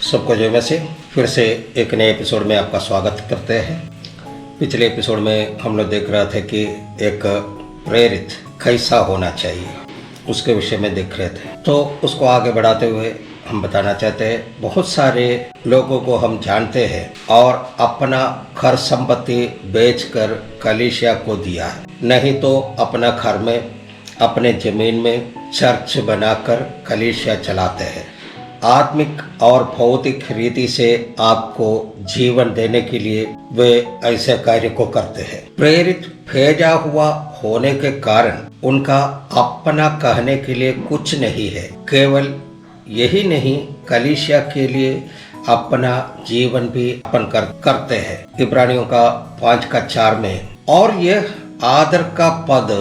सबको जय मसीह। फिर से एक नए एपिसोड में आपका स्वागत करते हैं। पिछले एपिसोड में हम लोग देख रहे थे कि एक प्रेरित कैसा होना चाहिए, उसके विषय में देख रहे थे। तो उसको आगे बढ़ाते हुए हम बताना चाहते हैं, बहुत सारे लोगों को हम जानते हैं और अपना घर संपत्ति बेचकर कलीसिया को दिया है, नहीं तो अपना घर में अपने ज़मीन में चर्च बनाकर कलीसिया चलाते हैं। आत्मिक और भौतिक रीति से आपको जीवन देने के लिए वे ऐसे कार्य को करते हैं। प्रेरित भेजा हुआ होने के कारण उनका अपना कहने के लिए कुछ नहीं है। केवल यही नहीं, कलीसिया के लिए अपना जीवन भी अर्पण करते हैं। इब्रानियों का 5:4 में, और यह आदर का पद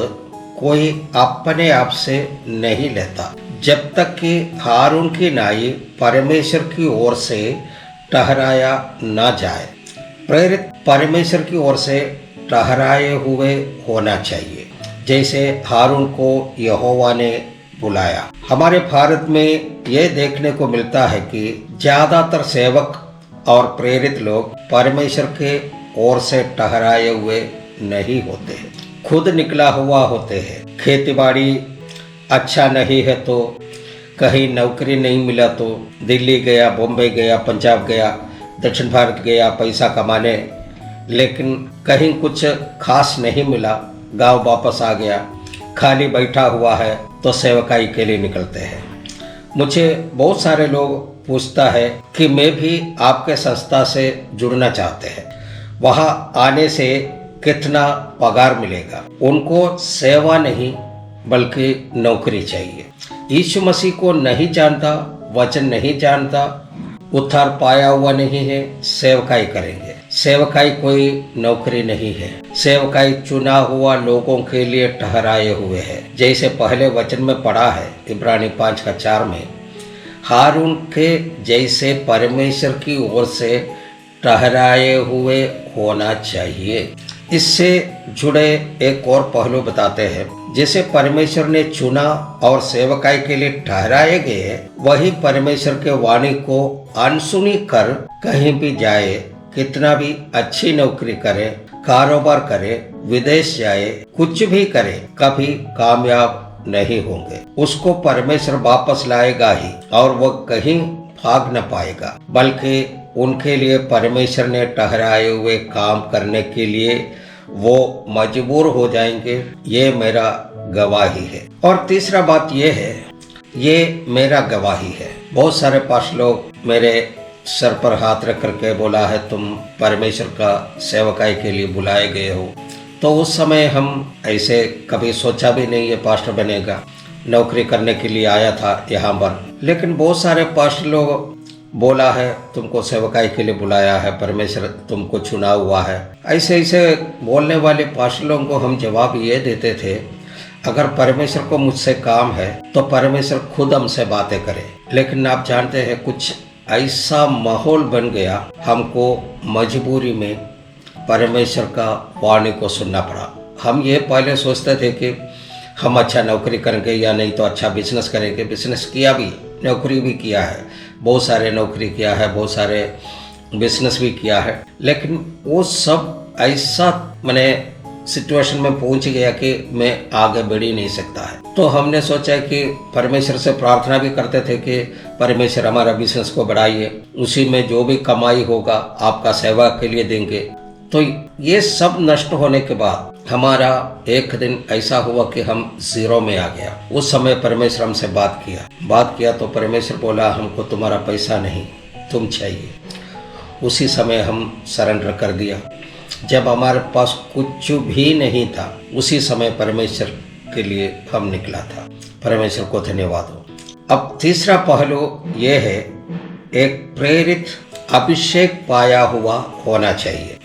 कोई अपने आप से नहीं लेता, जब तक कि हारून की नाई परमेश्वर की ओर से ठहराया न जाए। प्रेरित परमेश्वर की ओर से ठहराए हुए होना चाहिए, जैसे हारून को यहोवा ने बुलाया। हमारे भारत में यह देखने को मिलता है कि ज़्यादातर सेवक और प्रेरित लोग परमेश्वर के ओर से ठहराए हुए नहीं होते, खुद निकला हुआ होते हैं। खेतीबाड़ी अच्छा नहीं है तो, कहीं नौकरी नहीं मिला तो दिल्ली गया, बॉम्बे गया, पंजाब गया, दक्षिण भारत गया पैसा कमाने, लेकिन कहीं कुछ खास नहीं मिला, गांव वापस आ गया, खाली बैठा हुआ है तो सेवकाई के लिए निकलते हैं। मुझे बहुत सारे लोग पूछता है कि मैं भी आपके संस्था से जुड़ना चाहते हैं, वहाँ आने से कितना पगार मिलेगा। उनको सेवा नहीं बल्कि नौकरी चाहिए। यीशु मसीह को नहीं जानता, वचन नहीं जानता, उद्धार पाया हुआ नहीं है, सेवकाई करेंगे। सेवकाई कोई नौकरी नहीं है। सेवकाई चुना हुआ लोगों के लिए ठहराए हुए है। जैसे पहले वचन में पढ़ा है इब्रानी 5:4 में, हारून के जैसे परमेश्वर की ओर से ठहराए हुए होना चाहिए। इससे जुड़े एक और पहलू बताते हैं, जिसे परमेश्वर ने चुना और सेवकाई के लिए ठहराए गए, वही परमेश्वर के वाणी को अनसुनी कर कहीं भी जाए, कितना भी अच्छी नौकरी करे, कारोबार करे, विदेश जाए, कुछ भी करे, कभी कामयाब नहीं होंगे। उसको परमेश्वर वापस लाएगा ही और वह कहीं भाग न पाएगा, बल्कि उनके लिए परमेश्वर ने ठहराए हुए काम करने के लिए वो मजबूर हो जाएंगे। ये मेरा गवाही है। और तीसरा बात ये है, ये मेरा गवाही है। बहुत सारे पास लोग मेरे सर पर हाथ रख करके बोला है, तुम परमेश्वर का सेवकाई के लिए बुलाए गए हो। तो उस समय हम ऐसे कभी सोचा भी नहीं ये पास्टर बनेगा, नौकरी करने के लिए आया था यहाँ पर। लेकिन बहुत सारे पास्टर लोग बोला है, तुमको सेवकाई के लिए बुलाया है, परमेश्वर तुमको चुना हुआ है। ऐसे ऐसे बोलने वाले पास्टरों को हम जवाब ये देते थे, अगर परमेश्वर को मुझसे काम है तो परमेश्वर खुद हमसे बातें करे। लेकिन आप जानते हैं, कुछ ऐसा माहौल बन गया, हमको मजबूरी में परमेश्वर का वाणी को सुनना पड़ा। हम ये पहले सोचते थे कि हम अच्छा नौकरी करेंगे या नहीं तो अच्छा बिजनेस करेंगे। बिजनेस किया भी, नौकरी भी किया है, बहुत सारे नौकरी किया है, बहुत सारे बिजनेस भी किया है। लेकिन वो सब ऐसा मैंने सिचुएशन में पहुंच गया कि मैं आगे बढ़ ही नहीं सकता है। तो हमने सोचा कि परमेश्वर से प्रार्थना भी करते थे कि परमेश्वर हमारा बिजनेस को बढ़ाइए, उसी में जो भी कमाई होगा आपका सेवा के लिए देंगे। तो ये सब नष्ट होने के बाद हमारा एक दिन ऐसा हुआ कि हम जीरो में आ गया। उस समय परमेश्वर हमसे बात किया तो परमेश्वर बोला, हमको तुम्हारा पैसा नहीं, तुम चाहिए। उसी समय हम सरेंडर कर दिया। जब हमारे पास कुछ भी नहीं था, उसी समय परमेश्वर के लिए हम निकला था। परमेश्वर को धन्यवाद हो। अब तीसरा पहलू ये है, एक प्रेरित अभिषेक पाया हुआ होना चाहिए।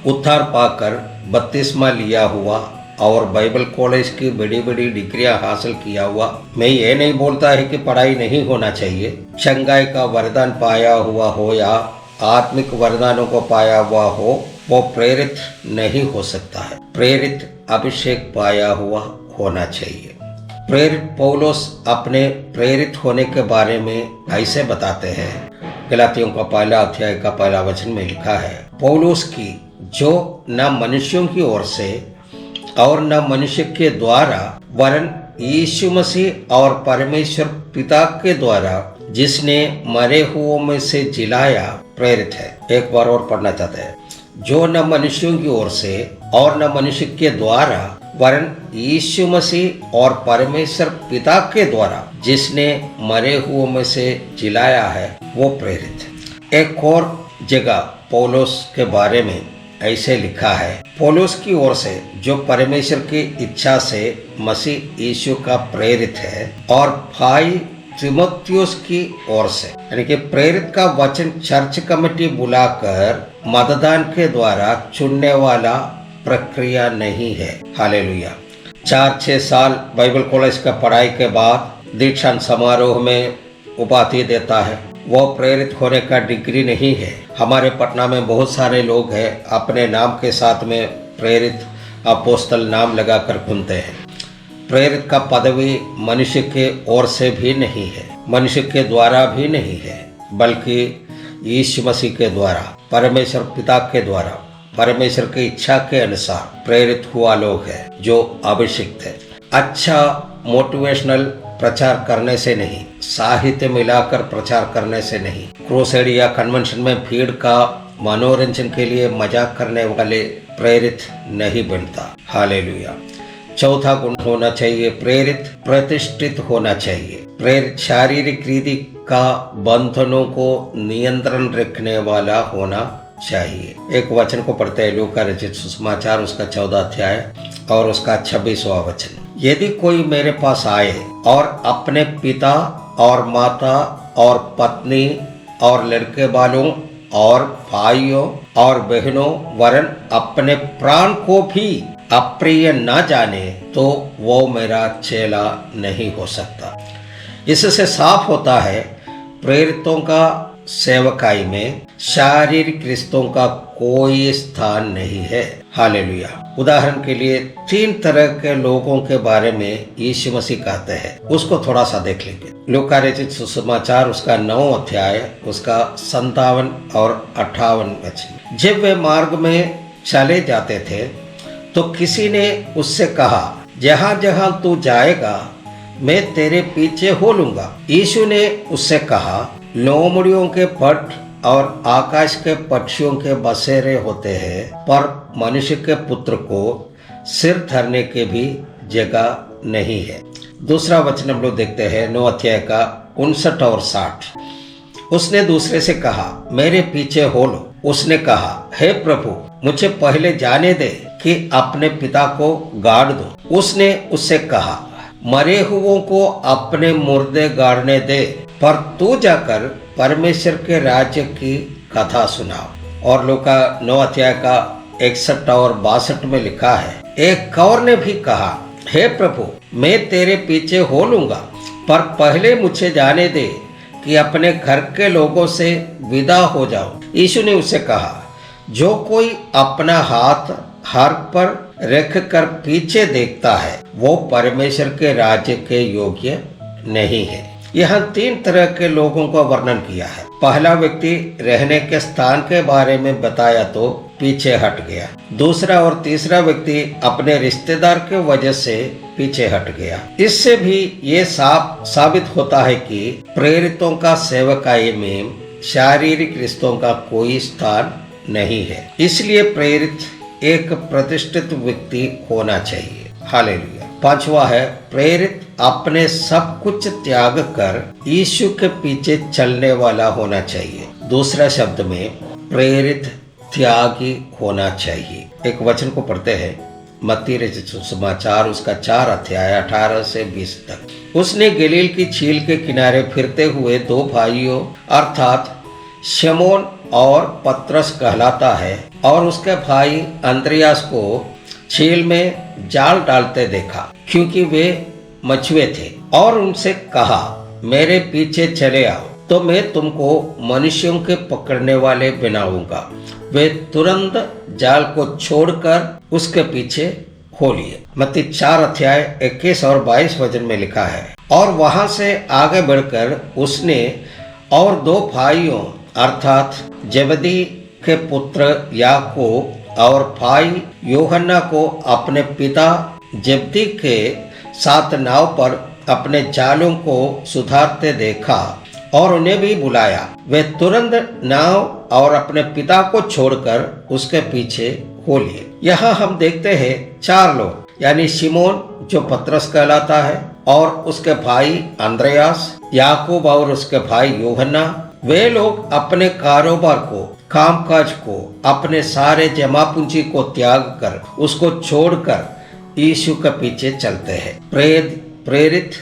उद्धार पाकर बपतिस्मा लिया हुआ और बाइबल कॉलेज की बड़ी बड़ी डिग्रियां हासिल किया हुआ। मैं ये नहीं बोलता है कि पढ़ाई नहीं होना चाहिए। चंगाई का वरदान पाया हुआ हो या आत्मिक वरदानों को पाया हुआ हो, वो प्रेरित नहीं हो सकता है। प्रेरित अभिषेक पाया हुआ होना चाहिए। प्रेरित पौलुस अपने प्रेरित होने के बारे में ऐसे बताते हैं। गलातियों का पहला अध्याय का पहला वचन में लिखा है, पौलुस की जो न मनुष्यों की ओर से और न मनुष्य के द्वारा वरन यीशु मसीह और परमेश्वर पिता के द्वारा जिसने मरे हुओं में से जिलाया प्रेरित है। एक बार और पढ़ना चाहते हैं, जो न मनुष्यों की ओर से और न मनुष्य के द्वारा वरन यीशु मसीह और परमेश्वर पिता के द्वारा जिसने मरे हुओं में से जिलाया है, वो प्रेरित है। एक और जगह पौलुस के बारे में ऐसे लिखा है, पौलुस की ओर से जो परमेश्वर की इच्छा से मसीह यीशु का प्रेरित है, और भाई तीमुथियुस की ओर से, यानी कि प्रेरित का वचन चर्च कमेटी बुलाकर मतदान के द्वारा चुनने वाला प्रक्रिया नहीं है। हालेलुया। 4-6 साल बाइबल कॉलेज का पढ़ाई के बाद दीक्षांत समारोह में उपाधि देता है, वो प्रेरित होने का डिग्री नहीं है। हमारे पटना में बहुत सारे लोग हैं, अपने नाम के साथ में प्रेरित अपोस्तल नाम लगाकर घूमते हैं। प्रेरित का पदवी मनुष्य के ओर से भी नहीं है, मनुष्य के द्वारा भी नहीं है, बल्कि यीशु मसीह के द्वारा, परमेश्वर पिता के द्वारा, परमेश्वर की इच्छा के अनुसार प्रेरित हुआ लोग हैं जो अभिषिक्त है। अच्छा मोटिवेशनल प्रचार करने से नहीं, साहित्य मिलाकर प्रचार करने से नहीं, क्रूसेड या कन्वेंशन में भीड़ का मनोरंजन के लिए मजाक करने वाले प्रेरित नहीं बनता। हालेलुया। चौथा गुण होना चाहिए, प्रेरित प्रतिष्ठित होना चाहिए। प्रेरित शारीरिक रीति का बंधनों को नियंत्रण रखने वाला होना चाहिए। एक वचन को पढ़ते हैं, लूका रचित सुसमाचार उसका 14 अध्याय और उसका 26वां वचन। यदि कोई मेरे पास आए और अपने पिता और माता और पत्नी और लड़के बालों और भाइयों और बहनों वरन अपने प्राण को भी अप्रिय न जाने, तो वो मेरा चेला नहीं हो सकता। इससे साफ होता है प्रेरितों का सेवकाई में शारीरिक रिश्तों का कोई स्थान नहीं है। हालेलुया। उदाहरण के लिए 3 तरह के लोगों के बारे में यीशु मसीह कहते हैं, उसको थोड़ा सा देख लेंगे। लूका रचित सुसमाचार उसका 9 अध्याय उसका 57 और 58 वचन। जब वे मार्ग में चले जाते थे तो किसी ने उससे कहा, जहाँ जहाँ तू जाएगा मैं तेरे पीछे हो लूंगा। यीशु ने उससे कहा, लोमड़ियों के पट और आकाश के पक्षियों के बसेरे होते हैं, पर मनुष्य के पुत्र को सिर धरने के भी जगह नहीं है। दूसरा वचन हम लोग देखते हैं 9 अध्याय का 59 और 60। उसने दूसरे से कहा, मेरे पीछे हो लो। उसने कहा, हे प्रभु, मुझे पहले जाने दे कि अपने पिता को गाड़ दो। उसने उससे कहा, मरे हुओं को अपने मुर्दे गाड़ने दे, पर तू जाकर परमेश्वर के राज्य की कथा सुनाओ। और लूका 9 अध्याय का 61 और 62 में लिखा है, एक और ने भी कहा, हे प्रभु, मैं तेरे पीछे हो लूंगा, पर पहले मुझे जाने दे कि अपने घर के लोगों से विदा हो जाओ। यीशु ने उससे कहा, जो कोई अपना हाथ हर पर रख कर पीछे देखता है, वो परमेश्वर के राज्य के योग्य नहीं है। यहाँ 3 तरह के लोगों का वर्णन किया है। पहला व्यक्ति रहने के स्थान के बारे में बताया तो पीछे हट गया। दूसरा और तीसरा व्यक्ति अपने रिश्तेदार के वजह से पीछे हट गया। इससे भी ये साबित होता है कि प्रेरितों का सेवकाई में शारीरिक रिश्तों का कोई स्थान नहीं है। इसलिए प्रेरित एक प्रतिष्ठित व्यक्ति होना चाहिए। हालेलुया। 5वां है, प्रेरित अपने सब कुछ त्याग कर यीशु के पीछे चलने वाला होना चाहिए। दूसरा शब्द में प्रेरित त्यागी होना चाहिए। एक वचन को पढ़ते हैं, मत्ती रचित सुसमाचार उसका 4 अध्याय 18 से 20 तक। उसने गलील की झील के किनारे फिरते हुए 2 भाइयों अर्थात शमौन और पतरस कहलाता है और उसके भाई अंद्रियास को झील में जाल डालते देखा, क्योंकि वे मछुए थे, और उनसे कहा, मेरे पीछे चले आओ तो मैं तुमको मनुष्यों के पकड़ने वाले बनाऊंगा। वे तुरंत जाल को छोड़कर उसके पीछे हो लिए। मत्ती 4 अध्याय 21 और 22 वचन में लिखा है, और वहां से आगे बढ़कर उसने और 2 भाइयों अर्थात जबदी के पुत्र याकूब और भाई यूहन्ना को अपने पिता जबदी के साथ नाव पर अपने जालों को सुधारते देखा और उन्हें भी बुलाया। वे तुरंत नाव और अपने पिता को छोड़कर उसके पीछे हो लिए। यहाँ हम देखते हैं 4 लोग, यानी शिमोन जो पतरस कहलाता है और उसके भाई अंद्रयास, याकूब और उसके भाई यूहन्ना। वे लोग अपने कारोबार को, कामकाज को, अपने सारे जमा पूंजी को त्याग कर, उसको छोड़कर यीशु के पीछे चलते हैं। प्रेरित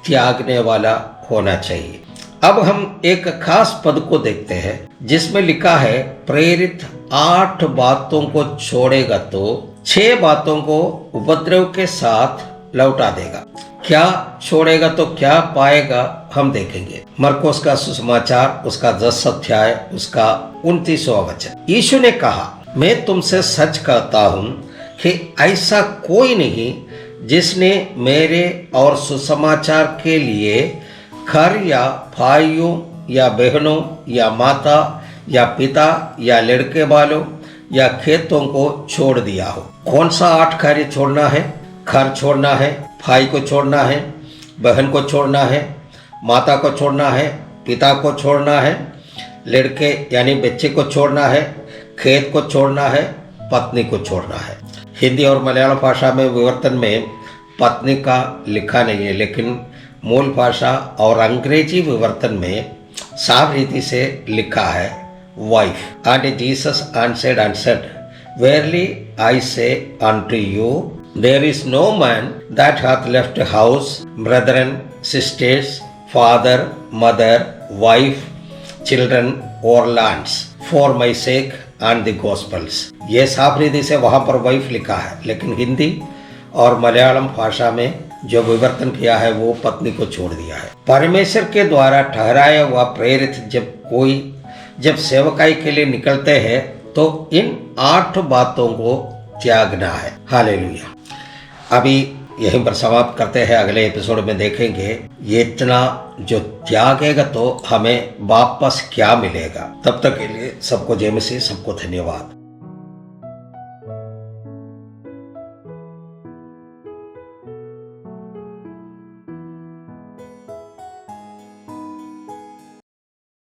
त्यागने वाला होना चाहिए। अब हम एक खास पद को देखते हैं जिसमें लिखा है, प्रेरित 8 बातों को छोड़ेगा तो 6 बातों को उपद्रव के साथ लौटा देगा। क्या छोड़ेगा तो क्या पाएगा, हम देखेंगे। मरकुस का सुसमाचार उसका 10 अध्याय उसका 29वां वचन। यीशु ने कहा, मैं तुमसे सच कहता हूँ कि ऐसा कोई नहीं जिसने मेरे और सुसमाचार के लिए घर या भाइयों या बहनों या माता या पिता या लड़के वालों या खेतों को छोड़ दिया हो। कौन सा 8 कार्य छोड़ना है? घर छोड़ना है, भाई को छोड़ना है, बहन को छोड़ना है, माता को छोड़ना है, पिता को छोड़ना है, लड़के यानी बच्चे को छोड़ना है, खेत को छोड़ना है, पत्नी को छोड़ना है। हिंदी और मलयालम भाषा में विवर्तन में पत्नी का लिखा नहीं है, लेकिन मूल भाषा और अंग्रेजी विवर्तन में साफ रीति से लिखा है wife. And Jesus answered and said, verily I say unto you, there is no man that hath left house, brethren, sisters, father, mother, wife, children or lands for my sake and the gospels। ये साफ रीति से वहाँ पर wife लिखा है, लेकिन हिंदी और मलयालम भाषा में जो विवर्तन किया है वो पत्नी को छोड़ दिया है। परमेश्वर के द्वारा ठहराया हुआ प्रेरित जब सेवकाई के लिए निकलते हैं तो इन 8 बातों को त्यागना है। हालेलुया। अभी यहीं पर समाप्त करते हैं, अगले एपिसोड में देखेंगे ये इतना जो त्यागेगा तो हमें वापस क्या मिलेगा। तब तक के लिए सबको जय मसीह, सबको धन्यवाद।